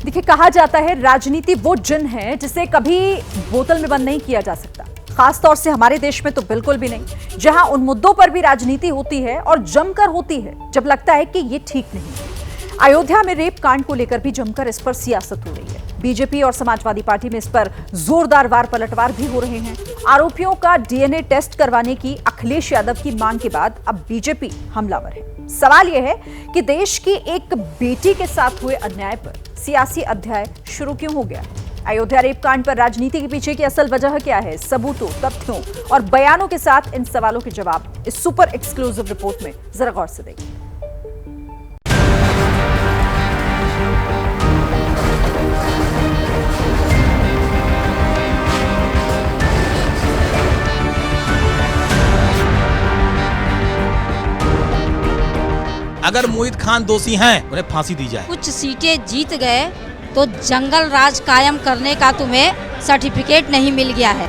देखिए, कहा जाता है राजनीति वो जिन है जिसे कभी बोतल में बंद नहीं किया जा सकता। खासतौर से हमारे देश में तो बिल्कुल भी नहीं, जहां उन मुद्दों पर भी राजनीति होती है और जमकर होती है जब लगता है कि ये ठीक नहीं है। अयोध्या में रेप कांड को लेकर भी जमकर इस पर सियासत हो रही है। बीजेपी और समाजवादी पार्टी में इस पर जोरदार वार पलटवार भी हो रहे हैं। आरोपियों का डीएनए टेस्ट करवाने की अखिलेश यादव की मांग के बाद अब बीजेपी हमलावर है। सवाल यह है कि देश की एक बेटी के साथ हुए अन्याय पर सियासी अध्याय शुरू क्यों हो गया? अयोध्या रेप कांड पर राजनीति के पीछे की असल वजह क्या है? सबूतों, तथ्यों और बयानों के साथ इन सवालों के जवाब इस सुपर एक्सक्लूसिव रिपोर्ट में जरा गौर से देखिए। अगर मोहित खान दोषी हैं, उन्हें फांसी दी जाए। कुछ सीटें जीत गए तो जंगल राज कायम करने का तुम्हें सर्टिफिकेट नहीं मिल गया है।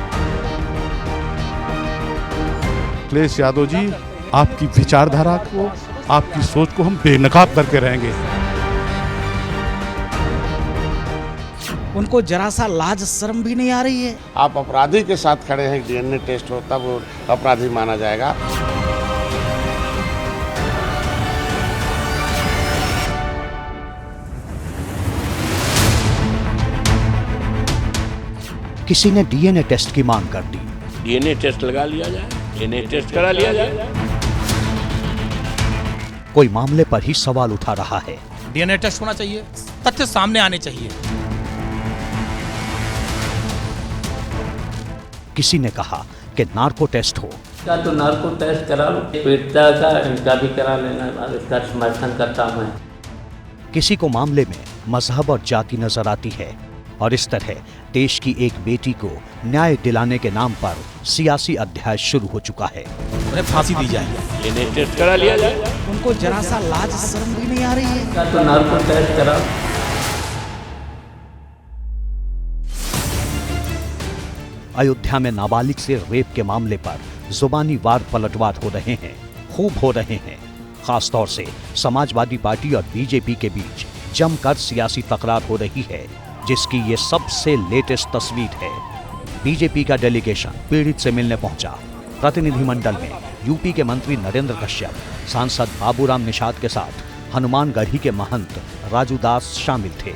अखिलेश यादव जी, आपकी विचारधारा को, आपकी सोच को हम बेनकाब करके रहेंगे। उनको जरा सा लाज शर्म भी नहीं आ रही है। आप अपराधी के साथ खड़े हैं, डीएनए टेस्ट हो तब वो अपराधी माना जाएगा। किसी ने डीएनए टेस्ट की मांग कर दी। डीएनए टेस्ट लगा लिया जाए, डीएनए टेस्ट करा लिया जाए। कोई मामले पर ही सवाल उठा रहा है। डीएनए टेस्ट होना चाहिए, तथ्य सामने आने चाहिए। किसी ने कहा कि नार्को टेस्ट हो। क्या तो नार्को टेस्ट करा लो, पीड़िता का इनका भी करा लेना, इसका समर्थन करता हूं। किसी को मामले में मजहब और जाति नजर आती है और इस तरह देश की एक बेटी को न्याय दिलाने के नाम पर सियासी अध्याय शुरू हो चुका है। उन्हें फांसी दी जाए। डीएनए टेस्ट करा लिया जाए। उनको जरा सा लाज शर्म भी नहीं आ रही है। क्या तो नार्को टेस्ट करा। अयोध्या में नाबालिग से रेप के मामले पर जुबानी वार पलटवार हो रहे हैं, खूब हो रहे हैं। खासतौर से समाजवादी पार्टी और बीजेपी के बीच जमकर सियासी तकरार हो रही है, जिसकी ये सबसे लेटेस्ट तस्वीर है। बीजेपी का डेलीगेशन पीड़ित से मिलने पहुंचा। प्रतिनिधिमंडल में यूपी के मंत्री नरेंद्र कश्यप, सांसद बाबूराम निषाद के साथ हनुमानगढ़ी के महंत राजू दास शामिल थे।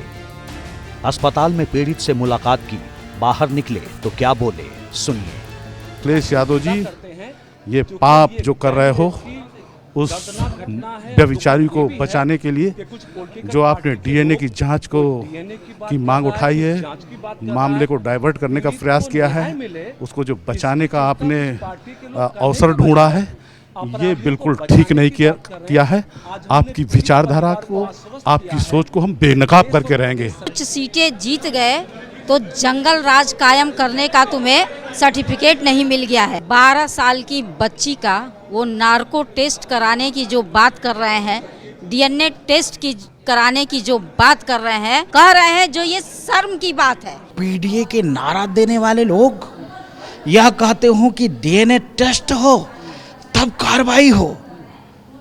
अस्पताल में पीड़ित से मुलाकात की, बाहर निकले तो क्या बोले, सुनिए। अखिलेश यादव जी, ये पाप जो कर रहे हो, उस व्यभिचारी को बचाने के लिए जो आपने डीएनए की जांच की मांग उठाई है, मामले को डाइवर्ट करने का प्रयास किया है, उसको जो बचाने का आपने अवसर ढूंढा है, ये बिल्कुल ठीक नहीं किया है। आपकी विचारधारा को, आपकी सोच को हम बेनकाब करके रहेंगे। कुछ सीटें जीत गए तो जंगल राज कायम करने का तुम्हें सर्टिफिकेट नहीं मिल गया है। 12 साल की बच्ची का वो नार्को टेस्ट कराने की जो बात कर रहे हैं, डीएनए टेस्ट की कराने की जो बात कर रहे हैं, कह रहे हैं जो ये शर्म की बात है। पीडीए के नारा देने वाले लोग यह कहते हो कि डीएनए टेस्ट हो तब कार्रवाई हो।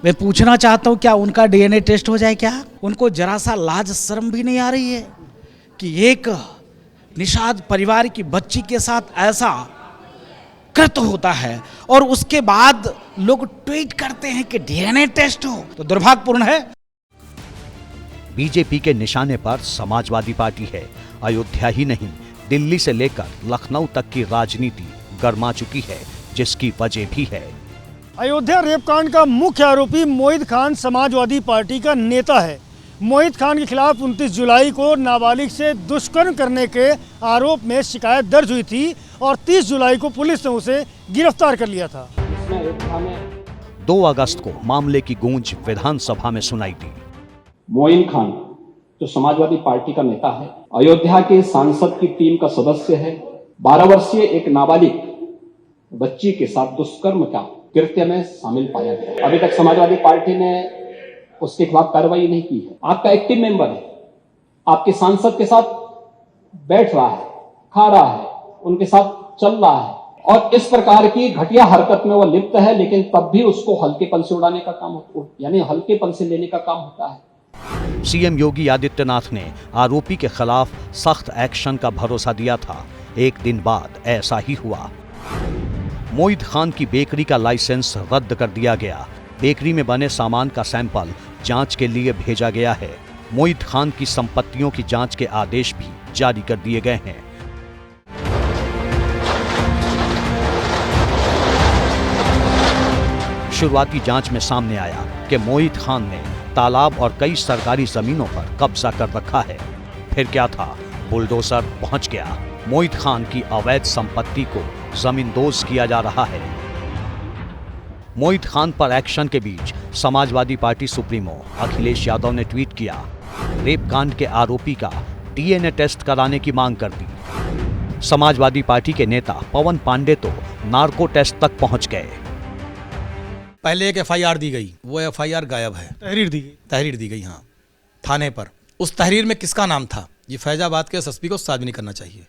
मैं पूछना चाहता हूँ, क्या उनका डीएनए टेस्ट हो जाए क्या? उनको जरा सा लाज शर्म भी नहीं आ रही है कि एक निषाद परिवार की बच्ची के साथ ऐसा कृत्य होता है और उसके बाद लोग ट्वीट करते हैं कि डीएनए टेस्ट हो, तो दुर्भाग्यपूर्ण है। बीजेपी के निशाने पर समाजवादी पार्टी है। अयोध्या ही नहीं, दिल्ली से लेकर लखनऊ तक की राजनीति गर्मा चुकी है, जिसकी वजह भी है। अयोध्या रेप कांड का मुख्य आरोपी मोहित खान समाजवादी पार्टी का नेता है। मोहित खान के खिलाफ 29 जुलाई को नाबालिग से दुष्कर्म करने के आरोप में शिकायत दर्ज हुई थी और 30 जुलाई को पुलिस ने उसे गिरफ्तार कर लिया था। 2 अगस्त को मामले की गूंज विधानसभा में सुनाई दी। मोहित खान जो समाजवादी पार्टी का नेता है, अयोध्या के सांसद की टीम का सदस्य है, 12 वर्षीय एक नाबालिग बच्ची के साथ दुष्कर्म का कृत्य में शामिल पाया गया। अभी तक समाजवादी पार्टी ने उसके खिलाफ कार्रवाई नहीं की है। आपका एक्टिव मेंबर है, आपके सांसद के साथ बैठ रहा है, खा रहा है, उनके साथ चल रहा है और इस प्रकार की घटिया हरकत में वह लिप्त है, लेकिन तब भी उसको हल्केपन से उड़ाने का काम, यानी हल्केपन से लेने का काम होता है। सीएम योगी आदित्यनाथ ने आरोपी के खिलाफ सख्त एक्शन का भरोसा दिया था। एक दिन बाद ऐसा ही हुआ। मोहित खान की बेकरी का लाइसेंस रद्द कर दिया गया। बेकरी में बने सामान का सैंपल जांच के लिए भेजा गया है। मोहित खान की संपत्तियों की जांच के आदेश भी जारी कर दिए गए हैं। शुरुआती जांच में सामने आया कि मोहित खान ने तालाब और कई सरकारी जमीनों पर कब्जा कर रखा है। फिर क्या था, बुलडोजर पहुंच गया। मोहित खान की अवैध संपत्ति को जमींदोज किया जा रहा है। मोहित खान पर एक्शन के बीच समाजवादी पार्टी सुप्रीमो अखिलेश यादव ने ट्वीट किया, रेप कांड के आरोपी का डीएनए टेस्ट कराने की मांग कर दी। समाजवादी पार्टी के नेता पवन पांडे तो नार्को टेस्ट तक पहुंच गए। पहले एक एफआईआर दी गई, वो एफआईआर गायब है। तहरीर दी गई हाँ, थाने पर। उस तहरीर में किसका नाम था, ये फैजाबाद के एसएसपी को सार्वजनिक करना चाहिए।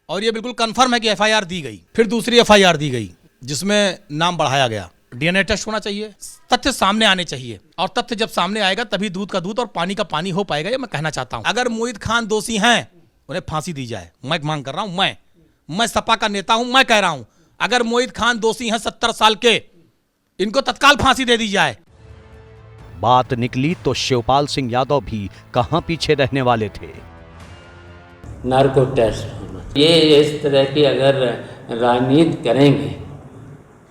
और ये बिल्कुल कंफर्म है कि एफआईआर दी गई। फिर दूसरी एफआईआर दी गई जिसमें नाम बढ़ाया गया। डीएनए टेस्ट होना चाहिए, तथ्य सामने आने चाहिए, और तथ्य जब सामने आएगा तभी दूध का दूध और पानी का पानी हो पाएगा। ये मैं कहना चाहता हूं। अगर मोहित खान दोषी हैं, उन्हें फांसी दी जाए। मैं मांग कर रहा हूं, मैं सपा का नेता हूं, मैं कह रहा हूं, अगर मोहित खान दोषी हैं 70 साल के, इनको तत्काल फांसी दे दी जाए। बात निकली तो शिवपाल सिंह यादव भी कहां पीछे रहने वाले थे। नार्को टेस्ट होना, ये इस तरह की अगर राजनीति करेंगे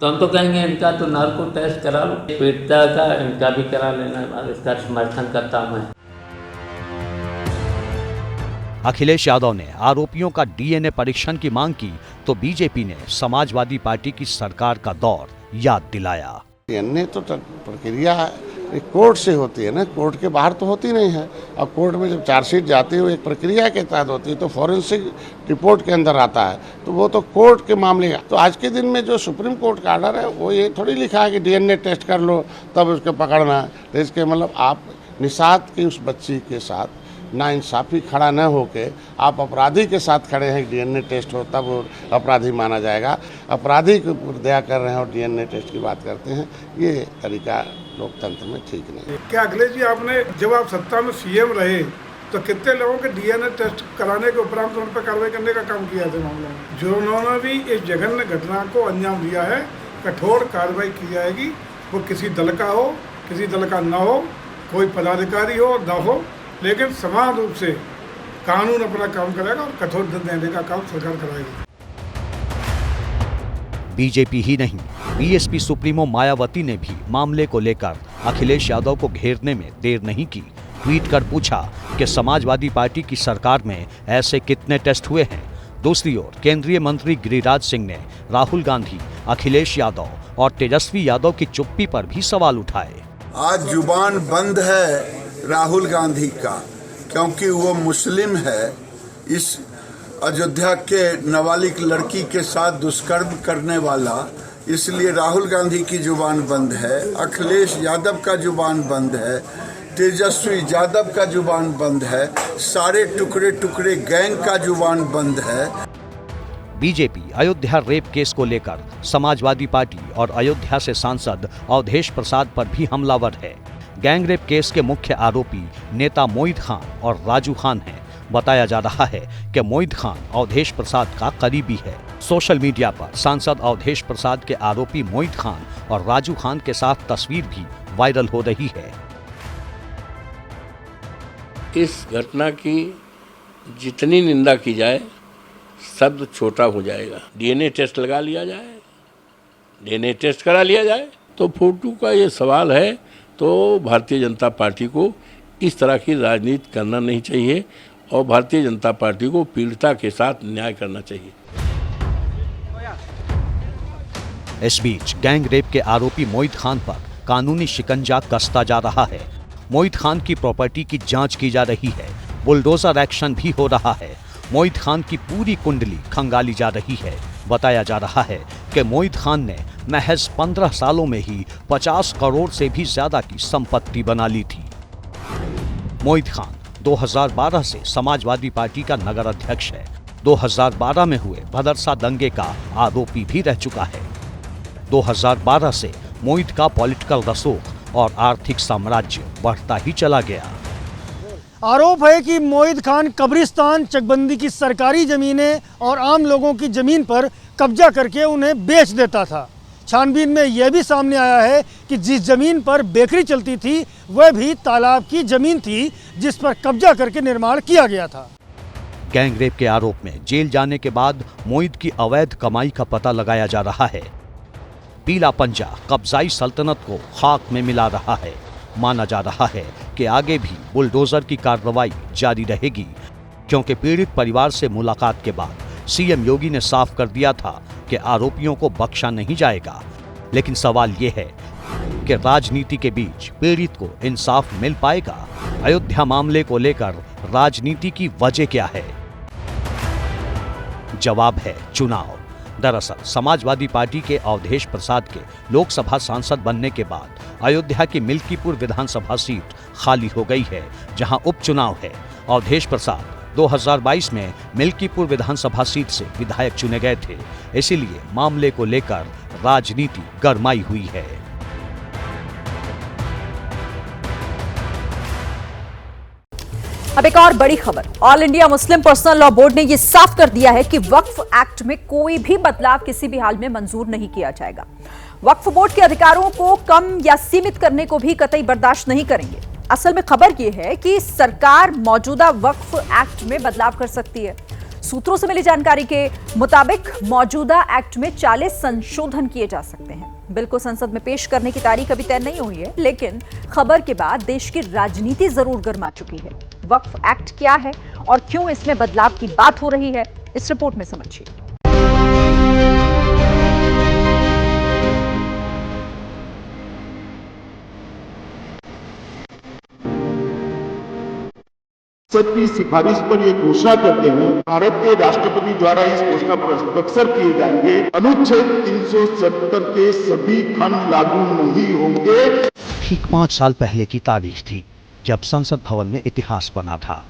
तो हम तो कहेंगे इनका तो नार्को टेस्ट करा लो, पीड़िता का इनका भी करा लेना। इसका समर्थन करता हूं मैं। अखिलेश यादव ने आरोपियों का डीएनए परीक्षण की मांग की तो बीजेपी ने समाजवादी पार्टी की सरकार का दौर याद दिलाया। डीएनए तो प्रक्रिया कोर्ट से होती है ना, कोर्ट के बाहर तो होती नहीं है। अब कोर्ट में जब चार्जशीट जाती है वो एक प्रक्रिया के तहत होती है, तो फॉरेंसिक रिपोर्ट के अंदर आता है, तो वो तो कोर्ट के मामले का। तो आज के दिन में जो सुप्रीम कोर्ट का आर्डर है वो ये थोड़ी लिखा है कि डीएनए टेस्ट कर लो तब उसको पकड़ना है। तो इसके मतलब आप निषाद की उस बच्ची के साथ नाइंसाफी खड़ा न होके आप अपराधी के साथ खड़े हैं, डीएनए टेस्ट हो तब वो अपराधी माना जाएगा। अपराधी के ऊपर दया कर रहे हैं और डीएनए टेस्ट की बात करते हैं, ये तरीका लोकतंत्र में ठीक नहीं। क्या अखिलेश जी, आपने जब आप सत्ता में सीएम रहे तो कितने लोगों के डीएनए टेस्ट कराने के उपरांत उन पर कार्रवाई करने का काम किया था मामले में? जो उन्होंने भी इस जघन्य घटना को अंजाम दिया है, कठोर कार्रवाई की जाएगी। वो किसी दल का हो, किसी दल का न हो, कोई पदाधिकारी हो न हो, लेकिन समान रूप से कानून अपना काम करेगा और कठोर दंड देने का काम सरकार कराएगी। बीजेपी ही नहीं, बीएसपी सुप्रीमो मायावती ने भी मामले को लेकर अखिलेश यादव को घेरने में देर नहीं की। ट्वीट कर पूछा कि समाजवादी पार्टी की सरकार में ऐसे कितने टेस्ट हुए हैं। दूसरी ओर केंद्रीय मंत्री गिरिराज सिंह ने राहुल गांधी, अखिलेश यादव और तेजस्वी यादव की चुप्पी पर भी सवाल उठाए। आज जुबान बंद है राहुल गांधी का, क्योंकि वो मुस्लिम है। इस अयोध्या के नाबालिग लड़की के साथ दुष्कर्म करने वाला, इसलिए राहुल गांधी की जुबान बंद है। अखिलेश यादव का जुबान बंद है, तेजस्वी यादव का जुबान बंद है, सारे टुकड़े टुकड़े गैंग का जुबान बंद है। बीजेपी अयोध्या रेप केस को लेकर समाजवादी पार्टी और अयोध्या से सांसद अवधेश प्रसाद पर भी हमलावर है। गैंग रेप केस के मुख्य आरोपी नेता मोहित खान और राजू खान हैं। बताया जा रहा है कि मोहित खान अवधेश प्रसाद का करीबी है। सोशल मीडिया पर सांसद अवधेश प्रसाद के आरोपी मोहित खान और राजू खान के साथ तस्वीर भी वायरल हो रही है। इस घटना की जितनी निंदा की जाए शब्द छोटा हो जाएगा। डीएनए टेस्ट लगा लिया जाए, डीएनए टेस्ट करा लिया जाए। तो फोटो का ये सवाल है, तो भारतीय जनता पार्टी को इस तरह की राजनीति करना नहीं चाहिए और भारतीय जनता पार्टी को पीड़िता के साथ न्याय करना चाहिए। इस बीच गैंग रेप के आरोपी मोहित खान पर कानूनी शिकंजा कसता जा रहा है। मोहित खान की प्रॉपर्टी की जांच की जा रही है। बुलडोजर एक्शन भी हो रहा है। मोहित खान की पूरी कुंडली खंगाली जा रही है। बताया जा रहा है कि मोहित खान ने महज 15 सालों में ही 50 करोड़ से भी ज्यादा की संपत्ति बना ली थी। मोहित खान 2012 से समाजवादी पार्टी का नगर अध्यक्ष है। 2012 में हुए भदरसा दंगे का आरोपी भी रह चुका है। 2012 से मोहित का पॉलिटिकल रसूख और आर्थिक साम्राज्य बढ़ता ही चला गया। आरोप है कि मोहित खान कब्रिस्तान, चकबंदी की सरकारी ज़मीनें और आम लोगों की ज़मीन पर कब्जा करके उन्हें बेच देता था। छानबीन में यह भी सामने आया है कि जिस ज़मीन पर बेकरी चलती थी वह भी तालाब की ज़मीन थी जिस पर कब्जा करके निर्माण किया गया था। गैंगरेप के आरोप में जेल जाने के बाद मोहित की अवैध कमाई का पता लगाया जा रहा है। पीला पंजा कब्जाई सल्तनत को खाक में मिला रहा है। माना जा रहा है कि आगे भी बुलडोजर की कार्रवाई जारी रहेगी, क्योंकि पीड़ित परिवार से मुलाकात के बाद सीएम योगी ने साफ कर दिया था कि आरोपियों को बख्शा नहीं जाएगा। लेकिन सवाल यह है कि राजनीति के बीच पीड़ित को इंसाफ मिल पाएगा? अयोध्या मामले को लेकर राजनीति की वजह क्या है? जवाब है चुनाव। दरअसल समाजवादी पार्टी के अवधेश प्रसाद के लोकसभा सांसद बनने के बाद अयोध्या की मिल्कीपुर विधानसभा सीट खाली हो गई है, जहां उपचुनाव है। अवधेश प्रसाद 2022 में मिल्कीपुर विधानसभा सीट से विधायक चुने गए थे, इसीलिए मामले को लेकर राजनीति गरमाई हुई है। अब एक और बड़ी खबर, all India Muslim personal law board ने यह साफ कर दिया है कि वक्फ एक्ट में कोई भी बदलाव किसी भी हाल में मंजूर नहीं किया जाएगा। वक्फ बोर्ड के अधिकारों को कम या सीमित करने को भी कतई बर्दाश्त नहीं करेंगे। असल में खबर यह है कि सरकार मौजूदा वक्फ एक्ट में बदलाव कर सकती है। सूत्रों से मिली जानकारी के मुताबिक मौजूदा एक्ट में 40 संशोधन किए जा सकते हैं। बिल को संसद में पेश करने की तारीख अभी तय नहीं हुई है, लेकिन खबर के बाद देश की राजनीति जरूर गर्मा चुकी है। वक्फ एक्ट क्या है और क्यों इसमें बदलाव की बात हो रही है, इस रिपोर्ट में समझिए। संसद की सिफारिश पर ये घोषणा करते हैं, भारत के राष्ट्रपति द्वारा इस घोषणा पर हस्ताक्षर किए जाएंगे। अनुच्छेद 370 के सभी खंड लागू नहीं होंगे। ठीक 5 साल पहले की तारीख थी जब संसद भवन में इतिहास बना था।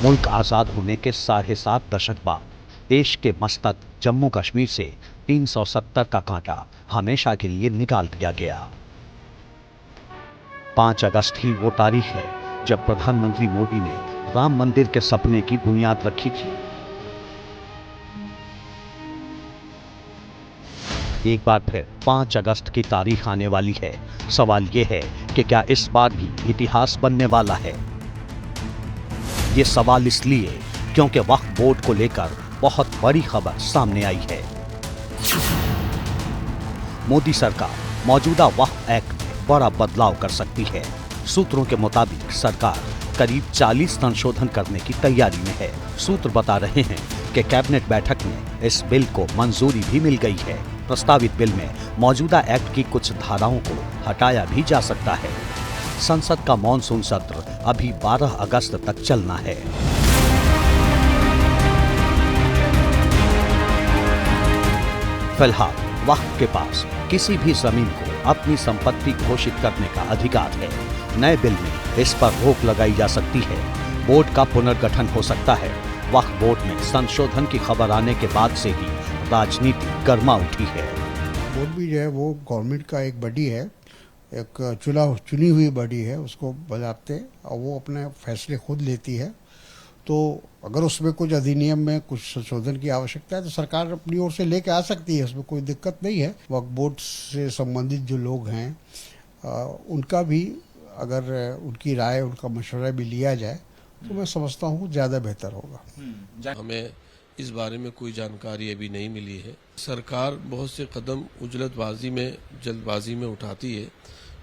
मुल्क आजाद होने के 7.5 दशक बाद देश के मस्तक जम्मू कश्मीर से 370 का कांटा हमेशा के लिए निकाल दिया गया। 5 अगस्त ही वो तारीख है जब प्रधानमंत्री मोदी ने राम मंदिर के सपने की बुनियाद रखी थी। एक बार फिर 5 अगस्त की तारीख आने वाली है। सवाल यह है कि क्या इस बार भी इतिहास बनने वाला है? ये सवाल इसलिए क्योंकि वक्फ बोर्ड को लेकर बहुत बड़ी खबर सामने आई है। मोदी सरकार मौजूदा वक्फ एक्ट में बड़ा बदलाव कर सकती है। सूत्रों के मुताबिक सरकार करीब 40 संशोधन करने की तैयारी में है। सूत्र बता रहे हैं कि कैबिनेट बैठक में इस बिल को मंजूरी भी मिल गई है। प्रस्तावित बिल में मौजूदा एक्ट की कुछ धाराओं को हटाया भी जा सकता है। संसद का मॉनसून सत्र अभी 12 अगस्त तक चलना है। फिलहाल वक्फ के पास किसी भी जमीन को अपनी संपत्ति घोषित करने का अधिकार है। नए बिल में इस पर रोक लगाई जा सकती है। बोर्ड का पुनर्गठन हो सकता है। वक्फ बोर्ड में संशोधन की खबर आने के बाद से ही राजनीति गर्मा उठी है। बोर्ड भी जो है वो गवर्नमेंट का एक बॉडी है, एक चुनी हुई बॉडी है, उसको बनाते और वो अपने फैसले खुद लेती है। तो अगर उसमें कुछ अधिनियम में कुछ संशोधन की आवश्यकता है तो सरकार अपनी ओर से लेके आ सकती है, उसमें कोई दिक्कत नहीं है। वक्फ बोर्ड से संबंधित जो लोग हैं उनका भी अगर उनकी राय, उनका मशवरा भी लिया जाए तो मैं समझता हूँ ज़्यादा बेहतर होगा। हमें इस बारे में कोई जानकारी अभी नहीं मिली है। सरकार बहुत से कदम जल्दबाजी में उठाती है,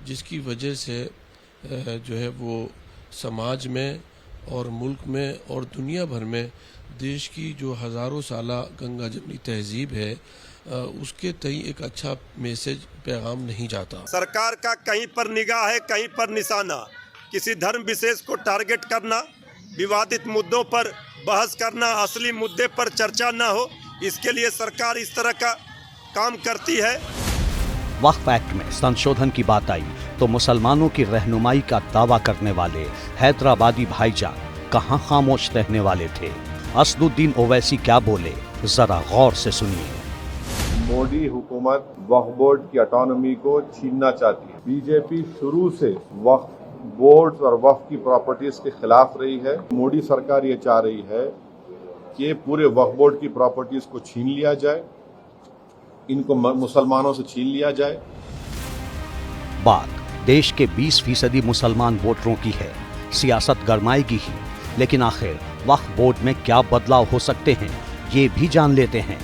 जिसकी वजह से जो है वो समाज में और मुल्क में और दुनिया भर में देश की जो हज़ारों साला गंगा जमनी तहजीब है उसके तई एक अच्छा मैसेज पैगाम नहीं जाता। सरकार का कहीं पर निगाह है, कहीं पर निशाना। किसी धर्म विशेष को टारगेट करना, विवादित मुद्दों पर बहस करना, असली मुद्दे पर चर्चा न हो, इसके लिए सरकार इस तरह का काम करती है। वक्फ एक्ट में संशोधन की बात आई तो मुसलमानों की रहनुमाई का दावा करने वाले हैदराबादी भाईजान कहां खामोश रहने वाले थे? असदुद्दीन ओवैसी क्या बोले, जरा गौर से सुनिए। मोदी हुकूमत वक्फ बोर्ड की ऑटोनॉमी को छीनना चाहती है। बीजेपी शुरू से वक्फ बोर्ड्स और वक्फ की प्रॉपर्टीज के खिलाफ रही है। मोदी सरकार ये चाह रही है कि पूरे वक्फ बोर्ड की प्रॉपर्टीज को छीन लिया जाए, इनको मुसलमानों से छीन लिया जाए। बात देश के 20% मुसलमान वोटरों की है। सियासत गरमाएगी ही, लेकिन आखिर वक्फ बोर्ड में क्या बदलाव हो सकते हैं, ये भी जान लेते हैं।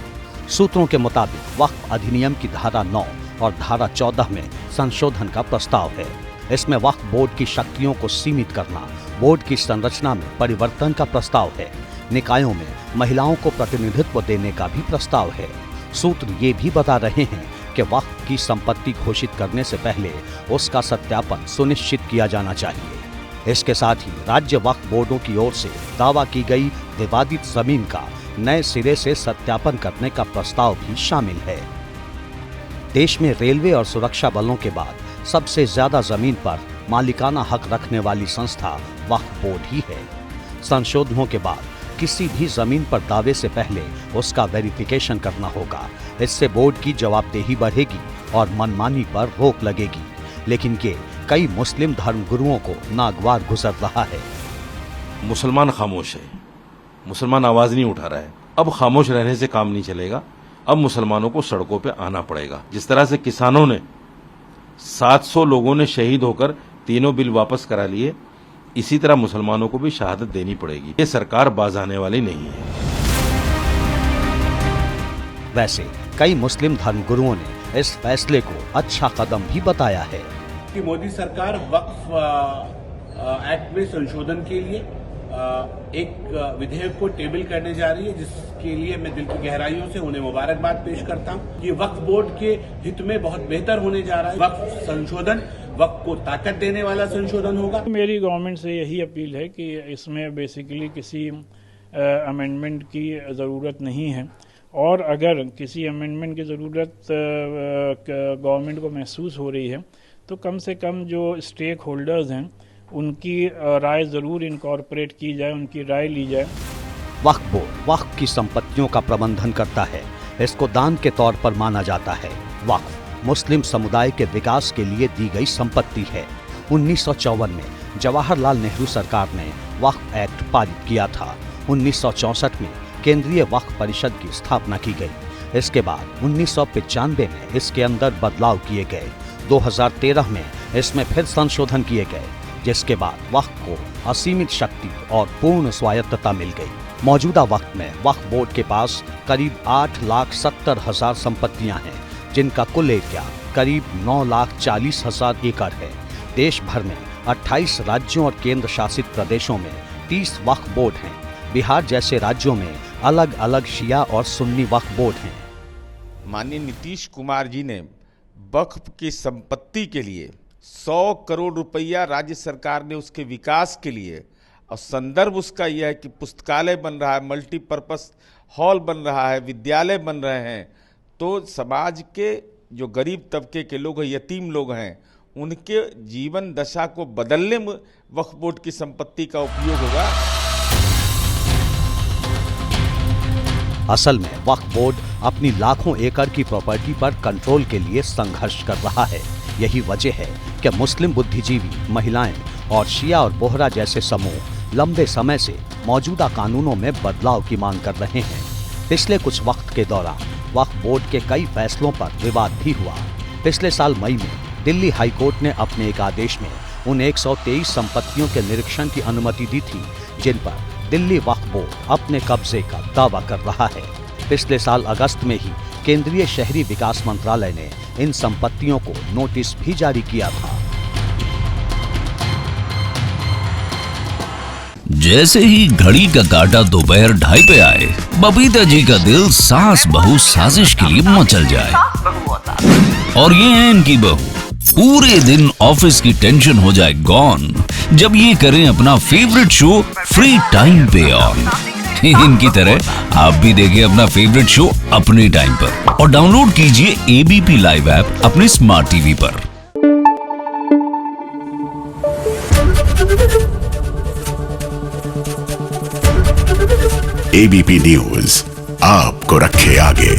सूत्रों के मुताबिक वक्फ अधिनियम की धारा 9 और धारा 14 में संशोधन का प्रस्ताव है। इसमें वक्फ बोर्ड की शक्तियों को सीमित करना, बोर्ड की संरचना में परिवर्तन का प्रस्ताव है, निकायों में महिलाओं को प्रतिनिधित्व देने का भी प्रस्ताव है। सूत्र ये भी बता रहे हैं कि वक्फ की संपत्ति घोषित करने से पहले उसका सत्यापन सुनिश्चित किया जाना चाहिए। इसके साथ ही राज्य वक्फ बोर्डों की ओर से दावा की गई विवादित जमीन का नए सिरे से सत्यापन करने का प्रस्ताव भी शामिल है। देश में रेलवे और सुरक्षा बलों के बाद सबसे ज्यादा जमीन पर मालिकाना हक रखने वाली संस्था वक्फ बोर्ड ही है। संशोधनों के बाद किसी भी जमीन पर दावे से पहले उसका वेरिफिकेशन करना होगा। इससे बोर्ड की जवाबदेही बढ़ेगी और मनमानी पर रोक लगेगी। लेकिन ये कई मुस्लिम धर्मगुरुओं को नागवार गुजर रहा है। मुसलमान खामोश है, मुसलमान आवाज नहीं उठा रहा है। अब खामोश रहने से काम नहीं चलेगा, अब मुसलमानों को सड़कों पे आना पड़ेगा। जिस तरह से किसानों ने 700 लोगों ने शहीद होकर तीनों बिल वापस करा लिए, इसी तरह मुसलमानों को भी शहादत देनी पड़ेगी। ये सरकार बाज आने वाली नहीं है। वैसे कई मुस्लिम धर्मगुरुओं ने इस फैसले को अच्छा कदम भी बताया है कि मोदी सरकार वक्फ एक्ट में संशोधन के लिए एक विधेयक को टेबल करने जा रही है, जिसके लिए मैं दिल की गहराइयों से उन्हें मुबारकबाद पेश करता हूं। ये वक्फ बोर्ड के हित में बहुत बेहतर होने जा रहा है। वक्फ संशोधन वक्फ को ताकत देने वाला संशोधन होगा। मेरी गवर्नमेंट से यही अपील है कि इसमें बेसिकली किसी अमेंडमेंट की ज़रूरत नहीं है, और अगर किसी अमेंडमेंट की ज़रूरत गवर्नमेंट को महसूस हो रही है तो कम से कम जो स्टेक होल्डर्स हैं उनकी राय ज़रूर इनकॉर्पोरेट की जाए, उनकी राय ली जाए। वक्फ बोर्ड वक्फ की संपत्तियों का प्रबंधन करता है। इसको दान के तौर पर माना जाता है। वक्फ मुस्लिम समुदाय के विकास के लिए दी गई संपत्ति है। 1954 में जवाहरलाल नेहरू सरकार ने वक्फ एक्ट पारित किया था। 1964 में केंद्रीय वक्फ परिषद की स्थापना की गई। इसके बाद 1995 में इसके अंदर बदलाव किए गए। 2013 में इसमें फिर संशोधन किए गए, जिसके बाद वक्फ को असीमित शक्ति और पूर्ण स्वायत्तता मिल गई। मौजूदा वक्त में वक्फ बोर्ड के पास करीब 8,70,000 संपत्तियां हैं, जिनका कुल एरिया करीब 9,40,000 एकड़ है। देश भर में 28 राज्यों और केंद्र शासित प्रदेशों में 30 वक्फ बोर्ड हैं। बिहार जैसे राज्यों में अलग अलग शिया और सुन्नी वक्फ बोर्ड हैं। माननीय नीतीश कुमार जी ने वक्फ की संपत्ति के लिए 100 करोड़ रुपया राज्य सरकार ने उसके विकास के लिए, और संदर्भ उसका यह है कि पुस्तकालय बन रहा है, मल्टीपर्पस हॉल बन रहा है, विद्यालय बन रहे हैं, तो समाज के जो गरीब तबके के लोग हैं, यतीम लोग हैं, उनके जीवन दशा को बदलने में वक्फ बोर्ड की संपत्ति का उपयोग होगा। असल में वक्फ बोर्ड अपनी लाखों एकड़ की प्रॉपर्टी पर कंट्रोल के लिए संघर्ष कर रहा है। यही वजह है कि मुस्लिम बुद्धिजीवी, महिलाएं और शिया और बोहरा जैसे समूह लंबे समय से मौजूदा कानूनों में बदलाव की मांग कर रहे हैं। पिछले कुछ वक्त के दौरान वक्फ बोर्ड के कई फैसलों पर विवाद भी हुआ। पिछले साल मई में दिल्ली हाई कोर्ट ने अपने एक आदेश में उन 123 संपत्तियों के निरीक्षण की अनुमति दी थी, जिन पर दिल्ली वक्फ बोर्ड अपने कब्जे का दावा कर रहा है। पिछले साल अगस्त में ही केंद्रीय शहरी विकास मंत्रालय ने इन संपत्तियों को नोटिस भी जारी किया था। जैसे ही घड़ी का काटा दोपहर 2:30 पे आए, बबीता जी का दिल सास बहू साजिश के लिए मचल जाए। और ये है इनकी बहू, पूरे दिन ऑफिस की टेंशन हो जाए गॉन जब ये करें अपना फेवरेट शो फ्री टाइम पे ऑन। इनकी तरह आप भी देखिए अपना फेवरेट शो अपने टाइम पर और डाउनलोड कीजिए एबीपी लाइव ऐप अपने स्मार्ट टीवी पर। एबीपी न्यूज आपको रखे आगे।